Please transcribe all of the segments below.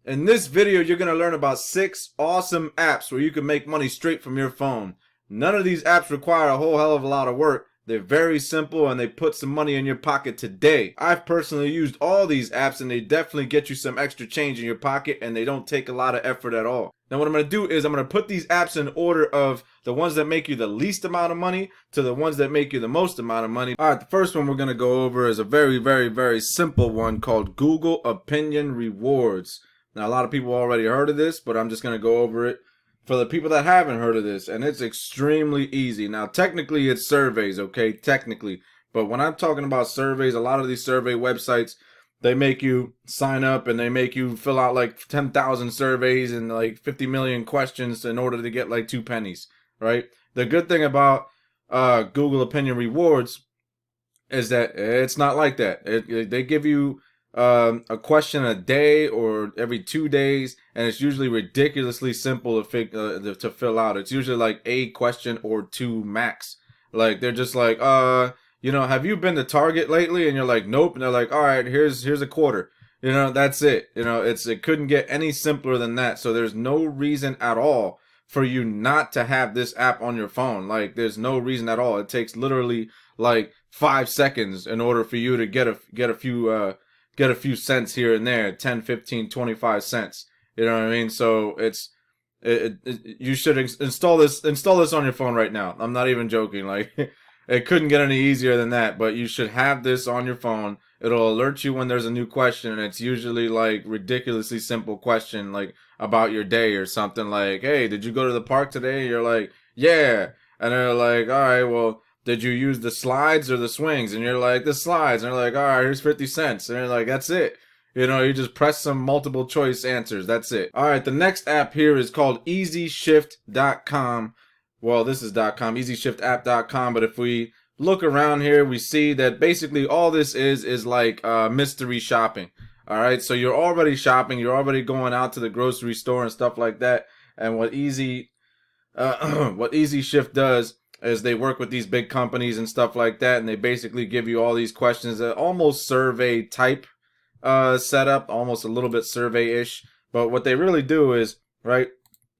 In this video, you're going to learn about 6 awesome apps where you can make money straight from your phone. None of these apps require a whole hell of a lot of work. They're very simple and they put some money in your pocket today. I've personally used all these apps and they definitely get you some extra change in your pocket and they don't take a lot of effort at all. Now what I'm going to do is I'm going to put these apps in order of the ones that make you the least amount of money to the ones that make you the most amount of money. Alright, the first one we're going to go over is a very simple one called Google Opinion Rewards. Now, a lot of people already heard of this, but I'm just going to go over it for the people that haven't heard of this, and it's extremely easy. Now, technically, it's surveys, okay? Technically. But when I'm talking about surveys, a lot of these survey websites, they make you sign up and they make you fill out like 10,000 surveys and like 50 million questions in order to get like 2 pennies, right? The good thing about Google Opinion Rewards is that it's not like that. They give you a question a day or every 2 days, and it's usually ridiculously simple to fill out. It's usually like a question or 2 max. Like they're just like, have you been to Target lately? And you're like, nope. And they're like, all right, here's a quarter. That's it. It couldn't get any simpler than that. So there's no reason at all for you not to have this app on your phone. Like there's no reason at all. It takes literally like 5 seconds in order for you to get a few cents here and there, 10, 15, 25 cents. You know what I mean? So you should install this on your phone right now. I'm not even joking. Like it couldn't get any easier than that, but you should have this on your phone. It'll alert you when there's a new question, and it's usually like ridiculously simple question like about your day or something like, hey, did you go to the park today? You're like, yeah. And they're like, all right, well, did you use the slides or the swings? And you're like, the slides. And they're like, all right, here's 50 cents. And you're like, that's it. You just press some multiple choice answers. That's it. All right, the next app here is called Easyshift.com. Well, this is .com, EasyShiftApp.com. But if we look around here, we see that basically all this is like mystery shopping. All right, so you're already shopping. You're already going out to the grocery store and stuff like that. And what Easyshift does is they work with these big companies and stuff like that, and they basically give you all these questions that almost survey type setup, almost a little bit survey-ish. But what they really do is, right,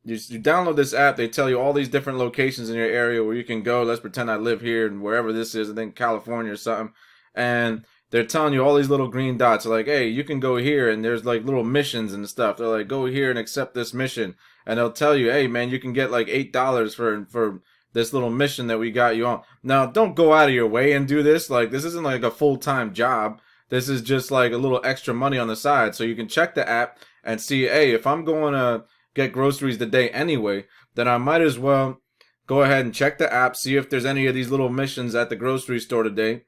you download this app, they tell you all these different locations in your area where you can go. Let's pretend I live here and wherever this is, I think California or something. And they're telling you all these little green dots, like, hey, you can go here, and there's like little missions and stuff. They're like, go here and accept this mission. And they'll tell you, hey, man, you can get like $8 for this little mission that we got you on. Now, don't go out of your way and do this. Like, this isn't like a full-time job. This is just like a little extra money on the side. So you can check the app and see, hey, if I'm going to get groceries today anyway, then I might as well go ahead and check the app, see if there's any of these little missions at the grocery store today.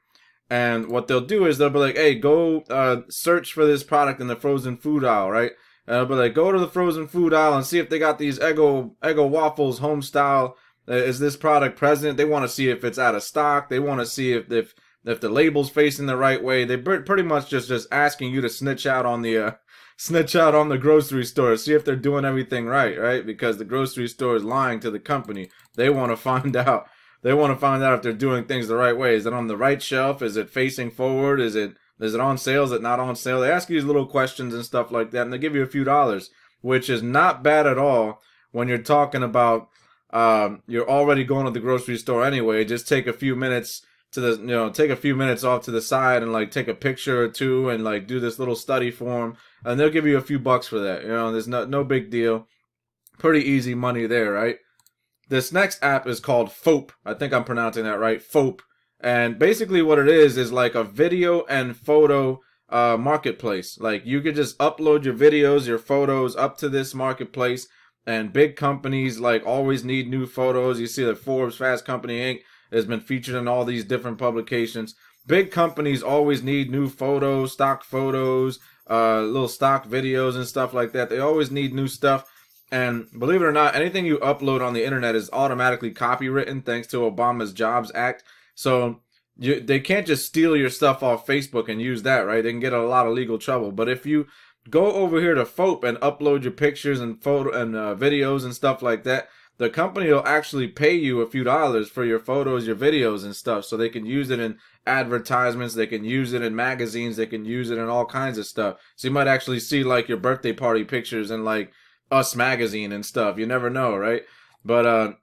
And what they'll do is they'll be like, hey, go search for this product in the frozen food aisle, right? And they'll be like, go to the frozen food aisle and see if they got these Eggo waffles home style. Is this product present? They want to see if it's out of stock. They want to see if the label's facing the right way. They pretty much just asking you to snitch out on the grocery store, see if they're doing everything right? Because the grocery store is lying to the company. They want to find out. They want to find out if they're doing things the right way. Is it on the right shelf? Is it facing forward? Is it on sale? Is it not on sale? They ask you these little questions and stuff like that, and they give you a few dollars, which is not bad at all when you're talking about you're already going to the grocery store anyway. Just take a few minutes take a few minutes off to the side and like take a picture or two and like do this little study for them, and they'll give you a few bucks for that. There's no big deal. Pretty easy money there, right? This next app is called FOAP. I think I'm pronouncing that right, FOAP. And basically what it is like a video and photo marketplace. Like you could just upload your videos, your photos up to this marketplace, and big companies like always need new photos. You see that Forbes, Fast Company Inc. has been featured in all these different publications. Big companies always need new photos, stock photos, little stock videos and stuff like that. They always need new stuff. And believe it or not, anything you upload on the internet is automatically copywritten thanks to Obama's Jobs Act. So they can't just steal your stuff off Facebook and use that, right? They can get a lot of legal trouble. But if you go over here to FOAP and upload your pictures and videos and stuff like that, the company will actually pay you a few dollars for your photos, your videos and stuff, so they can use it in advertisements. They can use it in magazines. They can use it in all kinds of stuff. So you might actually see like your birthday party pictures in like Us magazine and stuff. You never know, right? But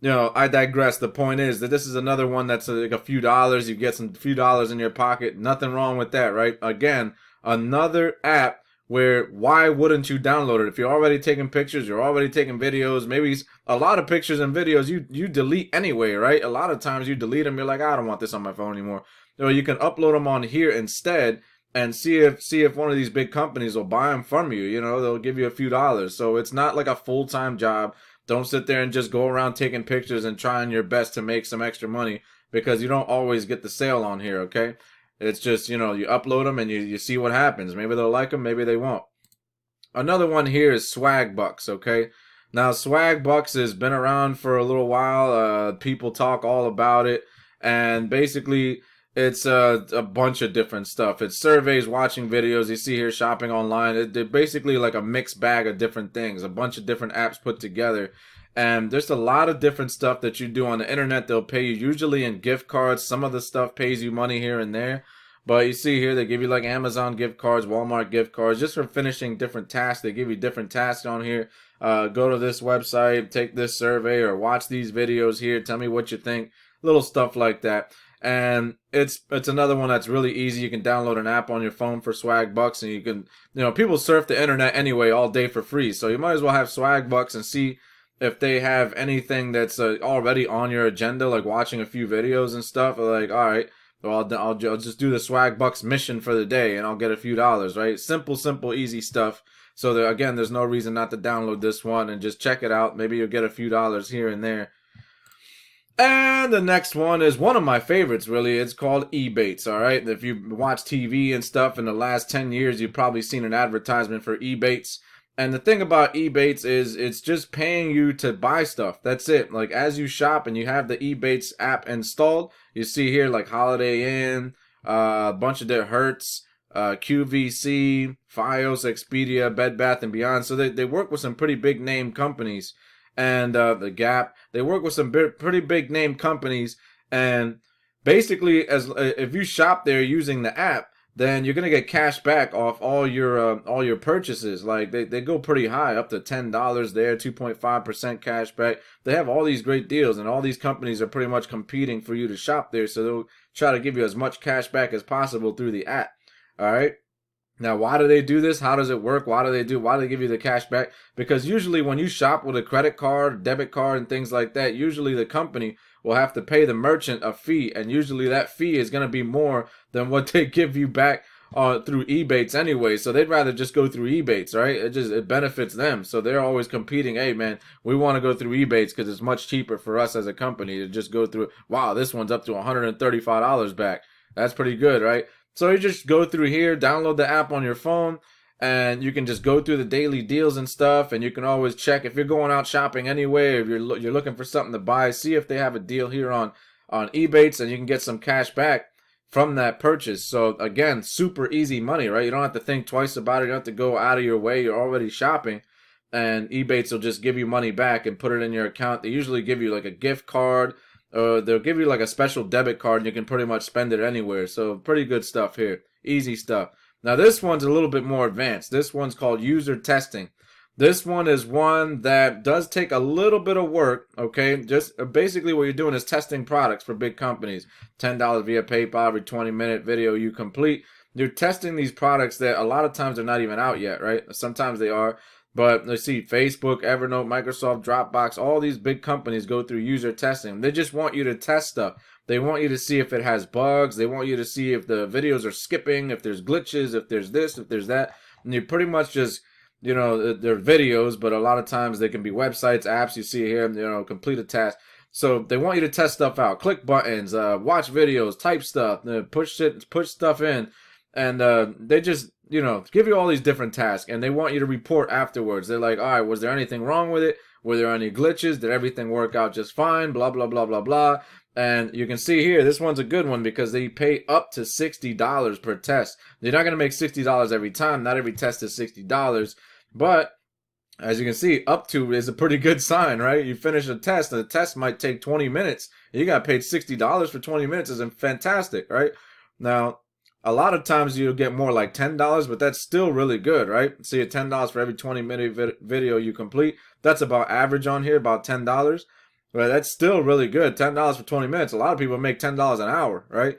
you know, I digress. The point is that this is another one that's like a few dollars. You get some few dollars in your pocket. Nothing wrong with that, right? Again, another app where why wouldn't you download it? If you're already taking pictures, you're already taking videos, maybe a lot of pictures and videos you delete anyway, right? A lot of times you delete them. You're like, I don't want this on my phone anymore. So you can upload them on here instead and see if one of these big companies will buy them from you. You know, they'll give you a few dollars. So it's not like a full-time job. Don't sit there and just go around taking pictures and trying your best to make some extra money, because you don't always get the sale on here, okay? It's just, you know, you upload them and you see what happens. Maybe they'll like them, maybe they won't. Another one here is Swagbucks, okay? Now, Swagbucks has been around for a little while. People talk all about it. And basically, it's a bunch of different stuff. It's surveys, watching videos. You see here, shopping online. They're basically like a mixed bag of different things. A bunch of different apps put together. And there's a lot of different stuff that you do on the internet. They'll pay you usually in gift cards. Some of the stuff pays you money here and there. But you see here, they give you like Amazon gift cards, Walmart gift cards, just for finishing different tasks. They give you different tasks on here. Go to this website, take this survey, or watch these videos here. Tell me what you think. Little stuff like that. And it's another one that's really easy. You can download an app on your phone for Swagbucks, and you can, you know, people surf the internet anyway all day for free. So you might as well have Swagbucks and see if they have anything that's already on your agenda, like watching a few videos and stuff. Like, all right, well, I'll just do the Swagbucks mission for the day, and I'll get a few dollars, right? Simple, easy stuff. So there, again, there's no reason not to download this one and just check it out. Maybe you'll get a few dollars here and there. And the next one is one of my favorites, really. It's called Ebates, all right? If you watch TV and stuff in the last 10 years, you've probably seen an advertisement for Ebates. And the thing about Ebates is it's just paying you to buy stuff. That's it. Like, as you shop and you have the Ebates app installed, you see here, like, Holiday Inn, a bunch of their Hertz, QVC, Fios, Expedia, Bed Bath & Beyond. So they work with some pretty big name companies. And the Gap, they work with some pretty big name companies, and basically, if you shop there using the app, then you're gonna get cash back off all your purchases. Like they go pretty high, up to $10 there, 2.5% cash back. They have all these great deals, and all these companies are pretty much competing for you to shop there, so they'll try to give you as much cash back as possible through the app. All right. Now, why do they do this? How does it work? Why do they give you the cash back? Because usually when you shop with a credit card, debit card, and things like that, usually the company will have to pay the merchant a fee, and usually that fee is going to be more than what they give you back through Ebates anyway. So they'd rather just go through Ebates, right? It benefits them. So they're always competing. Hey, man, we want to go through Ebates because it's much cheaper for us as a company to just go through. Wow, this one's up to $135 back. That's pretty good, right? So you just go through here, download the app on your phone, and you can just go through the daily deals and stuff, and you can always check if you're going out shopping anyway, if you're looking for something to buy, see if they have a deal here on Ebates, and you can get some cash back from that purchase. So again, super easy money, right? You don't have to think twice about it. You don't have to go out of your way. You're already shopping, and Ebates will just give you money back and put it in your account. They usually give you like a gift card. They'll give you like a special debit card, and you can pretty much spend it anywhere. So pretty good stuff here. Easy stuff. Now this one's a little bit more advanced. This one's called user testing. This one is one that does take a little bit of work, okay? Just basically what you're doing is testing products for big companies. $10 via PayPal, every 20-minute video you complete. You're testing these products that a lot of times they're not even out yet, right? Sometimes they are. But let's see, Facebook, Evernote, Microsoft, Dropbox, all these big companies go through user testing. They just want you to test stuff. They want you to see if it has bugs. They want you to see if the videos are skipping, if there's glitches, if there's this, if there's that. And you pretty much just, you know, they're videos, but a lot of times they can be websites, apps. You see here, you know, complete a task. So they want you to test stuff out, click buttons, watch videos, type stuff, push stuff in. And they just, you know, give you all these different tasks, and they want you to report afterwards. They're like, all right, was there anything wrong with it? Were there any glitches? Did everything work out just fine? Blah, blah, blah, blah, blah. And you can see here, this one's a good one because they pay up to $60 per test. You're not going to make $60 every time. Not every test is $60. But as you can see, up to is a pretty good sign, right? You finish a test, and the test might take 20 minutes, You got paid $60 for 20 minutes is fantastic, right? Now, a lot of times you'll get more like $10, but that's still really good, right? See, at $10 for every 20-minute video you complete. That's about average on here, about $10. But that's still really good. $10 for 20 minutes. A lot of people make $10 an hour, right?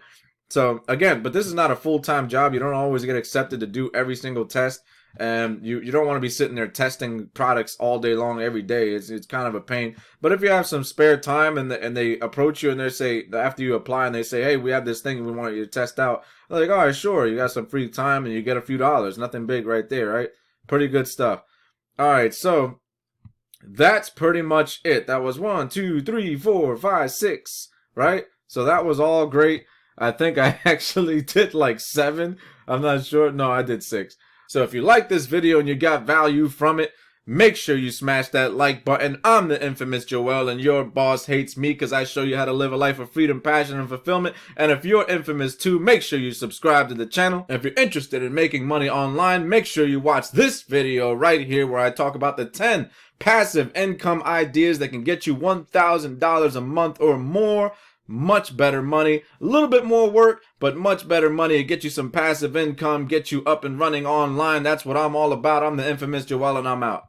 So again, but this is not a full-time job. You don't always get accepted to do every single test. And you don't want to be sitting there testing products all day long every day. It's kind of a pain. But if you have some spare time and they approach you and they say, after you apply, and they say, hey, we have this thing we want you to test out. They're like, all right, sure. You got some free time and you get a few dollars. Nothing big right there, right? Pretty good stuff. All right, so that's pretty much it. That was 1, 2, 3, 4, 5, 6, right? So that was all great. I think I actually did like 7. I'm not sure. No, I did 6. So if you like this video and you got value from it, make sure you smash that like button. I'm the infamous Joel, and your boss hates me because I show you how to live a life of freedom, passion, and fulfillment. And if you're infamous too, make sure you subscribe to the channel. And if you're interested in making money online, make sure you watch this video right here where I talk about the 10 passive income ideas that can get you $1,000 a month or more. Much better money, a little bit more work, but much better money to get you some passive income, get you up and running online. That's what I'm all about. I'm the infamous Joel, and I'm out.